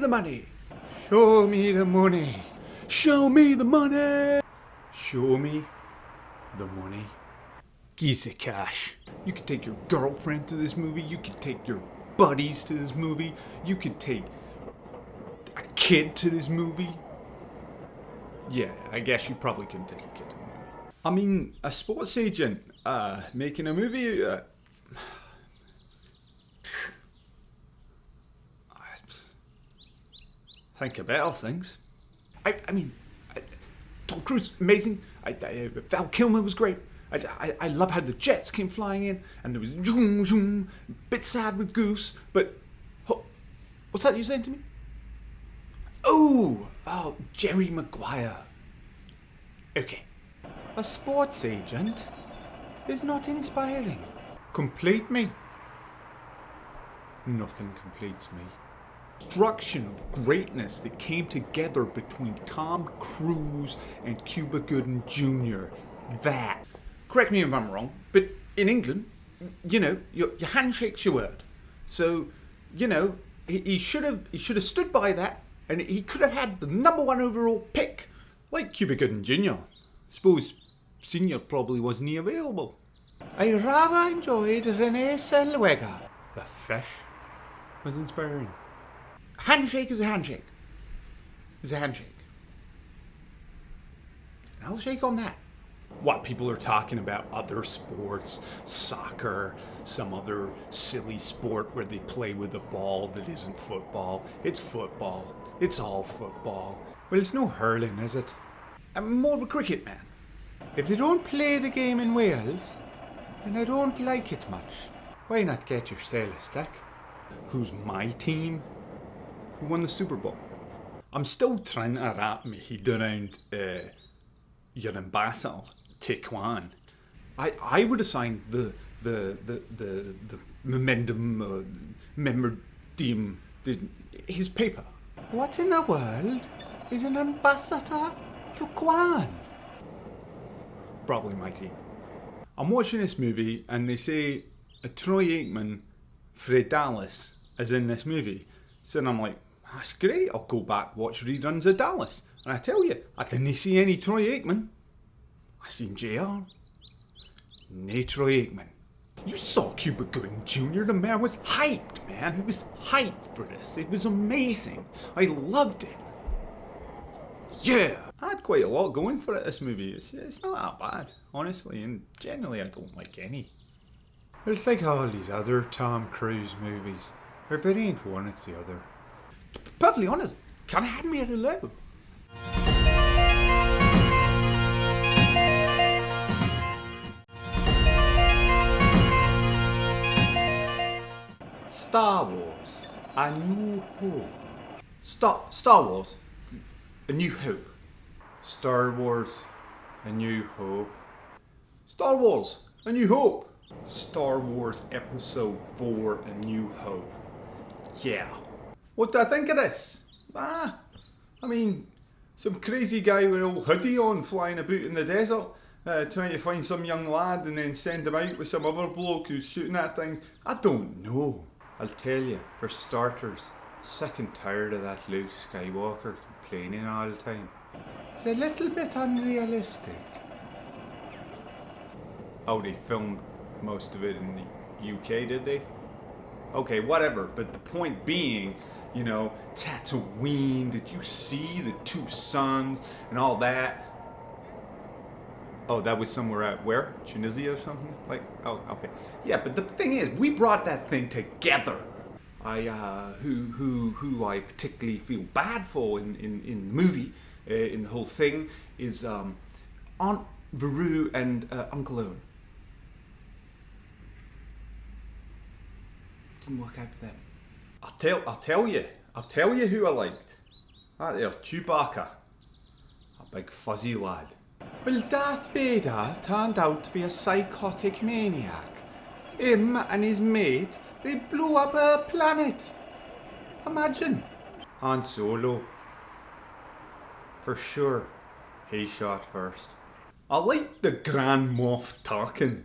the money. Show me the money. Show me the money. Show me the money. Gives the cash. You could take your girlfriend to this movie. You could take your buddies to this movie. You could take a kid to this movie. Yeah, I guess you probably couldn't take a kid to the movie. I mean, a sports agent making a movie. Think of better things. I mean, Tom Cruise, amazing. Val Kilmer was great. I love how the jets came flying in, and there was zoom, zoom, bit sad with Goose, but what's that you saying to me? Oh, Jerry Maguire. Okay. A sports agent is not inspiring. Complete me. Nothing completes me. Construction of greatness that came together between Tom Cruise and Cuba Gooding Jr. That. Correct me if I'm wrong, but in England, you know, your handshake's your word. So, you know, he should have stood by that, and he could have had the #1 overall pick, like Cuba Gooding Jr. Suppose Senior probably wasn't he available. I rather enjoyed Renée Zellweger. The fish was inspiring. Handshake is a handshake. Is a handshake. And I'll shake on that. What people are talking about other sports, soccer, some other silly sport where they play with a ball that isn't football. It's football. It's all football. Well, it's no hurling, is it? I'm more of a cricket man. If they don't play the game in Wales, then I don't like it much. Why not get yourself a stick? Who's my team? Who won the Super Bowl? I'm still trying to wrap my head around your ambassador, Taekwon. I would assign the memorandum, his paper. What in the world is an ambassador to Kwan? Probably my team. I'm watching this movie and they say Troy Aikman, Fred Dallas, is in this movie. So then I'm like, that's great, I'll go back watch reruns of Dallas. And I tell you, I didn't see any Troy Aikman. I seen JR. Nay Troy Aikman. You saw Cuba Gooding Jr., the man was hyped, man. He was hyped for this. It was amazing. I loved it. Yeah. I had quite a lot going for it, this movie. It's not that bad, honestly, and generally I don't like any. It's like all these other Tom Cruise movies. If it ain't one, it's the other. Perfectly honest, kinda had me at a low. Star Wars, A New Hope. Star Wars, A New Hope. Star Wars, A New Hope. Star Wars, A New Hope. Star Wars Episode 4, A New Hope. Yeah. What do I think of this? I mean, some crazy guy with an old hoodie on flying about in the desert, trying to find some young lad and then send him out with some other bloke who's shooting at things. I don't know. I'll tell you, for starters, sick and tired of that Luke Skywalker complaining all the time. It's a little bit unrealistic. Oh, they filmed most of it in the UK, did they? Okay, whatever, but the point being, you know, Tatooine, did you see the two suns and all that? Oh, that was somewhere at where? Tunisia or something? Like, oh, okay. Yeah, but the thing is, we brought that thing together. Who I particularly feel bad for in the movie, in the whole thing, is Aunt Veru and Uncle Owen. Didn't work out for them. I'll tell you who I liked. That there, Chewbacca. A big fuzzy lad. Well, Darth Vader turned out to be a psychotic maniac. Him and his mate, they blew up a planet. Imagine. Han Solo. For sure, he shot first. I like the Grand Moff Tarkin.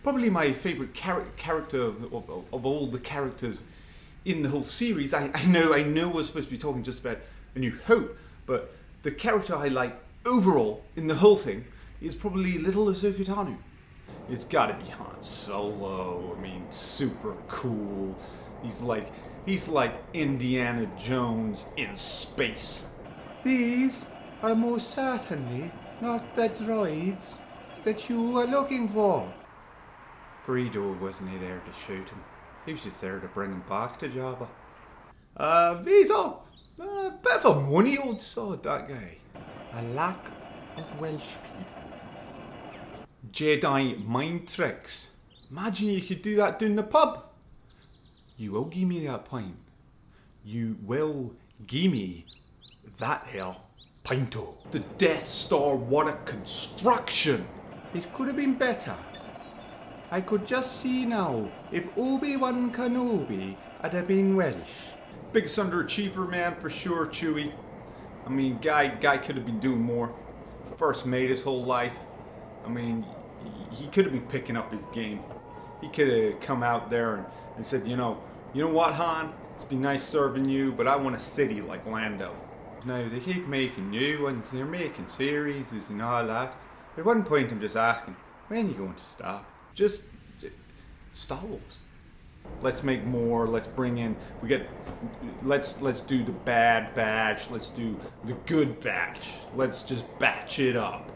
Probably my favourite character of all the characters in the whole series, I know we're supposed to be talking just about A New Hope, but the character I like overall in the whole thing is probably Little Ahsoka Tano. It's gotta be Han Solo. I mean, super cool. He's like Indiana Jones in space. These are most certainly not the droids that you are looking for. Greedo wasn't he there to shoot him. He was just there to bring him back to Jabba. Vader, a bit of a money old sod, that guy. A lack of Welsh people. Jedi mind tricks. Imagine you could do that down the pub. You will give me that pint. You will give me that here pinto. The Death Star, what a construction. It could have been better. I could just see now if Obi-Wan Kenobi had have been Welsh. Biggest underachiever, man, for sure, Chewie. I mean, guy could have been doing more. First mate his whole life. I mean, he could have been picking up his game. He could have come out there and said, you know what, Han? It's been nice serving you, but I want a city like Lando. Now, they keep making new ones. They're making series and all that. At one point, I'm just asking, when are you going to stop? Just Star Wars. Let's make more. Let's bring in. Let's do the bad batch. Let's do the good batch. Let's just batch it up.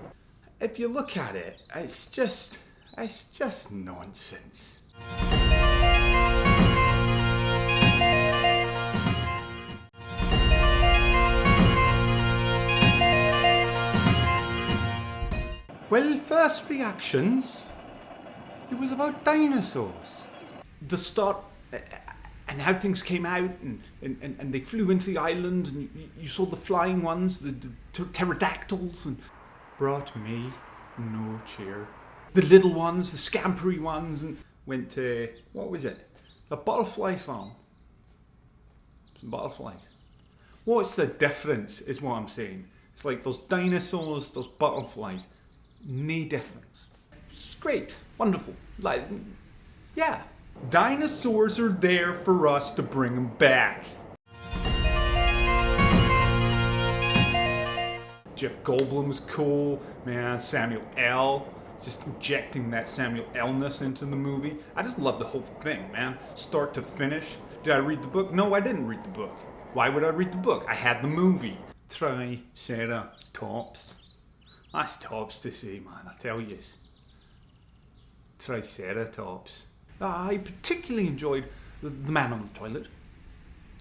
If you look at it, it's just nonsense. Well, first reactions. It was about dinosaurs. The start and how things came out and they flew into the island and you saw the flying ones, the pterodactyls, and brought me no cheer. The little ones, the scampery ones, and went to, what was it? A butterfly farm. Some butterflies. What's the difference is what I'm saying. It's like those dinosaurs, those butterflies. No difference. It's great, wonderful. Like, yeah. Dinosaurs are there for us to bring them back. Jeff Goldblum was cool, man. Samuel L. Just injecting that Samuel L-ness into the movie. I just love the whole thing, man. Start to finish. Did I read the book? No, I didn't read the book. Why would I read the book? I had the movie. Triceratops. That's tops to say, man, I tell you. Triceratops. I particularly enjoyed the man on the toilet.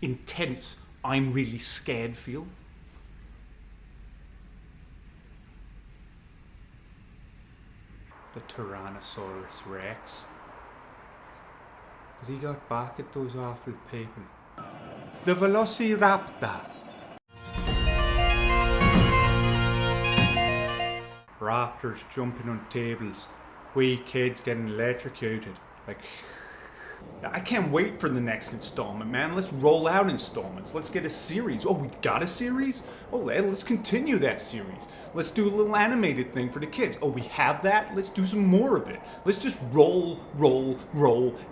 Intense, I'm really scared feel. The Tyrannosaurus Rex. Because he got back at those awful people. The Velociraptor. Raptors jumping on tables. Wee kids getting electrocuted. Like, I can't wait for the next installment, man. Let's roll out installments. Let's get a series. Oh, we got a series? Oh, let's continue that series. Let's do a little animated thing for the kids. Oh, we have that? Let's do some more of it. Let's just roll.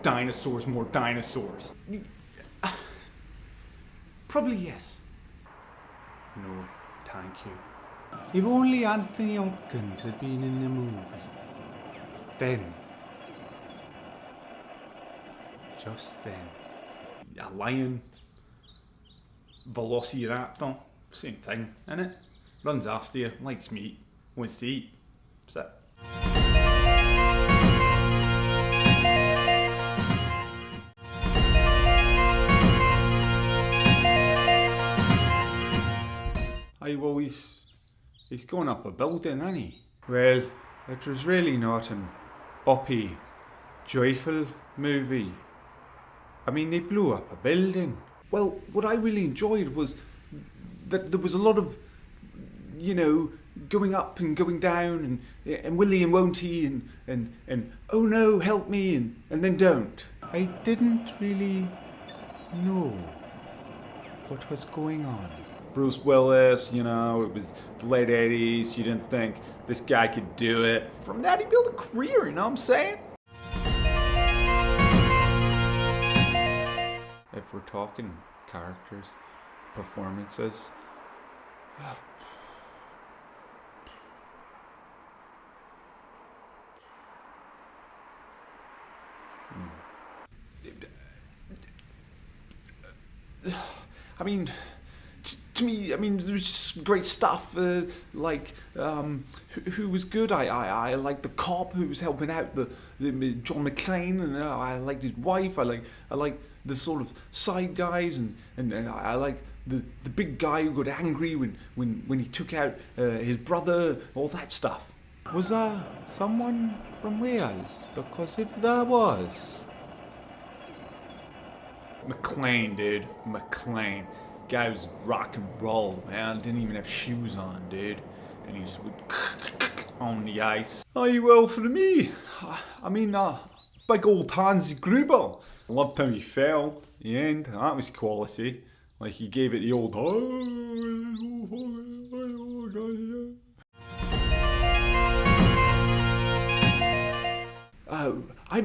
Dinosaurs, more dinosaurs. Probably yes. No, thank you. If only Anthony Hopkins had been in the movie. Then. Just then. A lion. Velociraptor. Same thing, innit? Runs after you, likes meat, wants to eat. That's it. He's going up a building, isn't he? Well, it was really not an uppy, joyful movie. I mean, they blew up a building. Well, what I really enjoyed was that there was a lot of, going up and going down and will he and won't he and oh no, help me and then don't. I didn't really know what was going on. Bruce Willis, it was the late 80s, you didn't think this guy could do it. From that he built a career, you know what I'm saying? If we're talking characters, performances. I mean, to me, I mean, there was just great stuff. Like, who was good? I liked the cop who was helping out the John McClane, and I liked his wife. I like the sort of side guys, and I like the big guy who got angry when he took out his brother. All that stuff. Was there someone from Wales? Because if there was. McClane, dude. McClane. Guy was rock and roll, man. Didn't even have shoes on, dude. And he just would on the ice. Oh, well, for me, I mean, big old Hans Gruber. I loved how he fell. The end, that was quality. Like, he gave it the old. I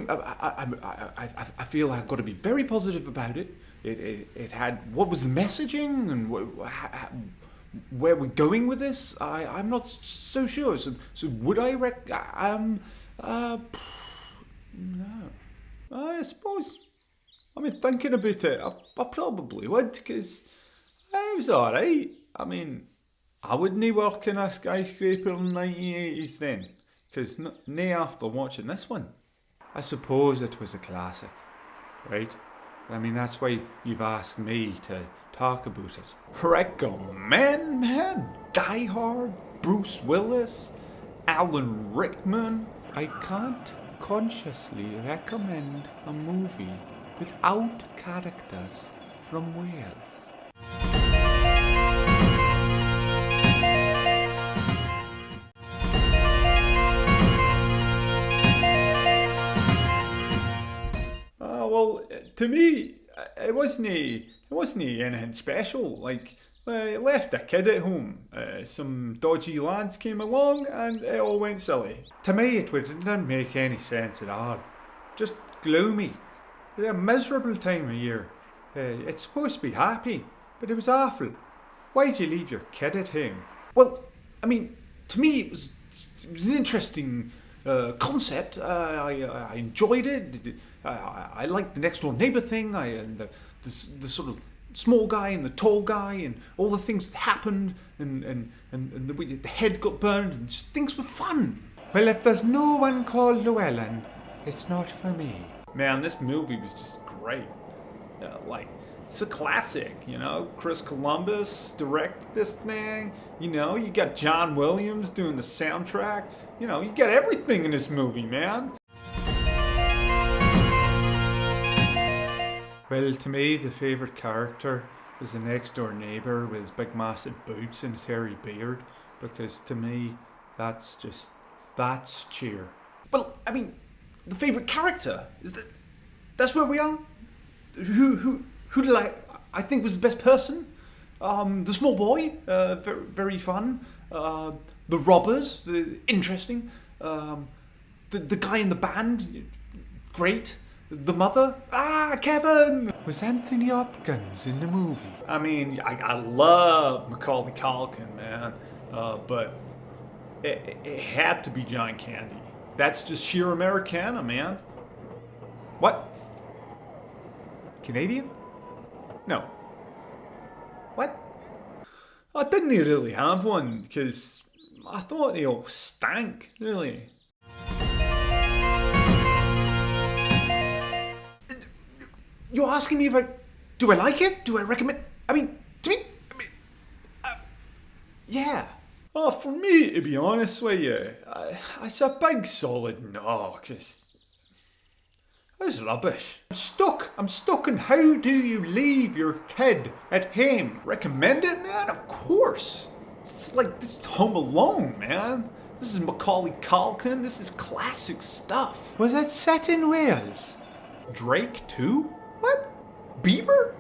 feel I've got to be very positive about it. It had, what was the messaging and where we're going with this? I'm not so sure. So would I no. I suppose, I mean, thinking about it, I probably would, because it was alright. I mean, I wouldn't work in a skyscraper in the 1980s then, because nay after watching this one. I suppose it was a classic, right? I mean, that's why you've asked me to talk about it. Recommend, man. Die Hard, Bruce Willis, Alan Rickman. I can't consciously recommend a movie without characters from Wales. Well, to me, it wasn't anything special. Like, I left a kid at home. Some dodgy lads came along, and it all went silly. To me, it didn't make any sense at all. Just gloomy. A miserable time of year. It's supposed to be happy, but it was awful. Why'd you leave your kid at home? Well, I mean, to me, it was an interesting concept. I enjoyed it. I liked the next door neighbour thing. And the sort of small guy and the tall guy and all the things that happened and the head got burned and just, things were fun. Well, if there's no one called Llewellyn, it's not for me. Man, this movie was just great. Like, it's a classic, you know. Chris Columbus directed this thing. You know, you got John Williams doing the soundtrack. You know, you got everything in this movie, man. Well, to me, the favourite character is the next door neighbour with his big massive boots and his hairy beard, because to me, that's cheer. Well, I mean, the favourite character is that's where we are. Who did I think was the best person? The small boy, very, very fun. The robbers, interesting. The guy in the band, great. The mother, Kevin! Was Anthony Hopkins in the movie? I mean, I love Macaulay Culkin, man, but it had to be John Candy. That's just sheer Americana, man. What? Canadian? No. What? I didn't really have one, because I thought they all stank, really. You're asking me if do I like it? Do I recommend? I mean, to me, yeah. Oh, for me, to be honest with you, it's a big solid no, because it's rubbish. I'm stuck on how do you leave your kid at home? Recommend it, man? Of course. It's like this Home Alone, man. This is Macaulay Culkin. This is classic stuff. Was it set in Wales? Drake too? What? Bieber?